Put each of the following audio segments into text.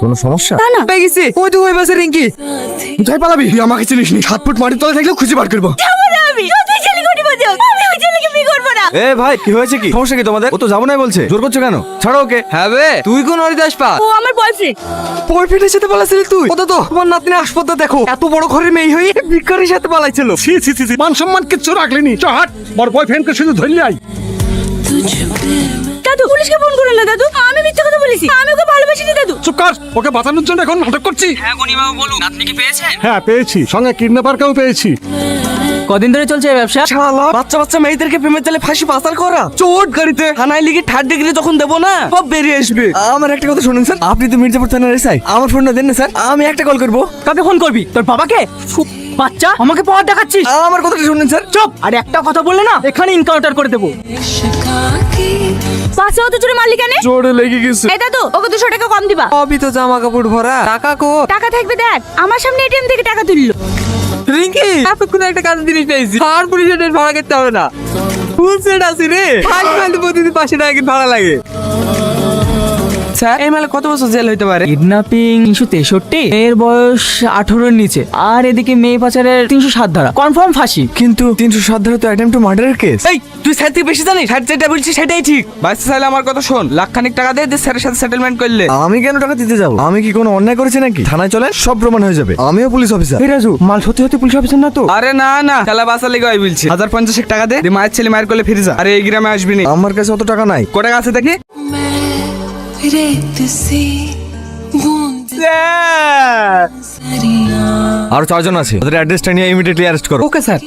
কোনো সমস্যা? না না পেয়ে গেছি, ওই তো ওই বাসে রিঙ্কি। কোথায় পালাবি? তুই আমাকে চিনিস নি। 7 ফুট মাটির তলে থাকলেও খুঁজে বার করবো। আমি তুই ছেলে কোটি বাজাও, আমি ওই ছেলেকে বিয়ে করব না। এ ভাই, কি হয়েছে? কি সমস্যা কি তোমাদের? ও তো যাবো না বলছে, জোর করছো কেন? ছাড়ো ওকে। হ্যাঁ বে, তুই কোন হরিদাস পা? ও আমার বয়ফ্রেন্ড। বয়ফ্রেন্ডের সাথে পালাইছিলি তুই? কত তো তোমার নাতনি হাসপাতাল দেখো, এত বড় ঘরের মেয়ে হয়ে ভিখারির সাথে পালাইছিল। ছি ছি ছি ছি, মান সম্মান কিচ্ছু রাখলেনি। চ হাট, বড় বয়ফ্রেন্ডকে শুধু ধরলি আই। দাদু পুলিশকে ফোন করুন না দাদু, আমি মিথ্যা কথা বলেছি, আমি ওকে ভালোবাসি না দাদু। চুপ কর, ওকে বাঁচানোর জন্য এখন নাটক করছি। হ্যাঁ গনি বাবু বলুন, নাতনি কি পেয়েছেন? হ্যাঁ পেয়েছি, সঙ্গে কিডন্যাপারকেও পেয়েছি। কদিন ধরে চলছে এই ব্যবসা? শালা বাচ্চা বাচ্চা মেয়েদেরকে প্রেমের জালে ফাঁসি পাচার করা, চোট গাড়িতে থানায় লিখে 3rd ডিগ্রি যখন দেবো না, সব বেরিয়ে আসবে। আমার একটা কথা শুনুন স্যার, আপনি তো মির্জাপুর থানার এসআই, আমার ফোনটা দেন না স্যার, আমি একটা কল করবো। কাকে ফোন করবি? তোর বাবাকে? বাচ্চা, আমাকে পাওয়ার দেখাচ্ছিস? আমার কথাটা শুনুন স্যার। চুপ! আর একটা কথা বললে না, এখানে ইনকাউন্টার করে দেবো। পাশে অত জোরে মারলি কেন? জোরে লেগে গেছে। এই দাদু, ওকে 200 টাকা কম দিবা। সবই তো জামা কাপড় ভরা, টাকা কো? টাকা থাকবে দেখ, আমার সামনে এটিএম থেকে টাকা তুললো। রিঙ্কি, এতক্ষণ একটা কাজ জিনিস পেয়েছি, আর পুলিশের ডেট ভাড়া করতে হবে না। ফুল সেট আছে রে, ফাইল ফাইল প্রতিদিন 500 টাকা করে ভাড়া লাগে। স্যার, এই মালে কত বছর জেল হইতে পারে? কিডন্যাপিং 363, এর বয়স 18-এর নিচে, আর এদিকে মেয়ে পাচারের 307 ধারা, কনফার্ম ফাঁসি। কিন্তু 307 ধারা তো অ্যাটেম্প টু মার্ডারের কেস। এই তুই স্যার থেকে বেশি জানিস? স্যার যেটা বলছিস সেটাই ঠিক। বাইসে চাইলে আমার কথা শোন, লাখখানিক টাকা দে, স্যারের সাথে সেটেলমেন্ট করলে। আমি কেন টাকা দিতে যাবো? আমি কি কোনো অন্যায় করেছি নাকি? থানায় চলেন, সব প্রমাণ হয়ে যাবে। আমিও পুলিশ অফিসার। এই রাজু, মাল সত্যি সত্যি পুলিশ অফিসার না তো? আরে না না, খেলা বাসা লেগে ওই বলছি। 1050 টাকা দে, মায়ের ছেলে মায়ের করলে ফিরে যা। আরে এই গ্রামে আসবি না। আমার কাছে অত টাকা নাই। কত টাকা আছে দেখি? আরো 4 জন আছে, ওদের অ্যাড্রেসটা নিয়ে ইমিডিয়েটলি অ্যারেস্ট করো। Okay sir.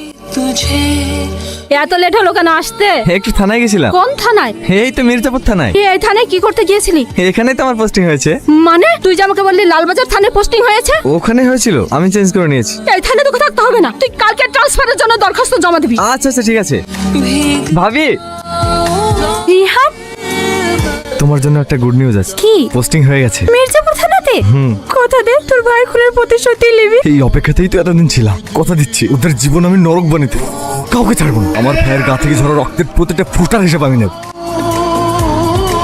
এত লেট হলো কেন আসতে? একটু থানায় গেছিলাম। কোন থানায়? এই তো মির্জাপুর থানায়। এই থানায় কি করতে গিয়েছিলি? এখানেই তো আমার পোস্টিং হয়েছে। মানে তুই যে আমাকে বললি লালবাজার থানায় পোস্টিং হয়েছে? ওখানে হয়েছিল, আমি চেঞ্জ করে নিয়েছি। এই থানায় তোকে থাকতে হবে না, তুই কালকে ট্রান্সফারের জন্য দরখাস্ত জমা দিবি। আচ্ছা আচ্ছা ঠিক আছে। ভাবি, রিহান, তোমার জন্য একটা গুড নিউজ আছে। কি? পোস্টিং হয়ে গেছে মির্জাপুর থানাতে? কথা দে তোর ভাই খুনের প্রতিশোধ নিবি। এই অপেক্ষাতেই তো এতদিন ছিলাম। কথা দিচ্ছি, ওদের জীবন আমি নরক বানিয়ে দেব। কাউকে ছাড়বো না। আমার ভাইয়ের গা থেকে ঝরা রক্তের প্রতিটা ফোঁটার হিসেব আমি নেব।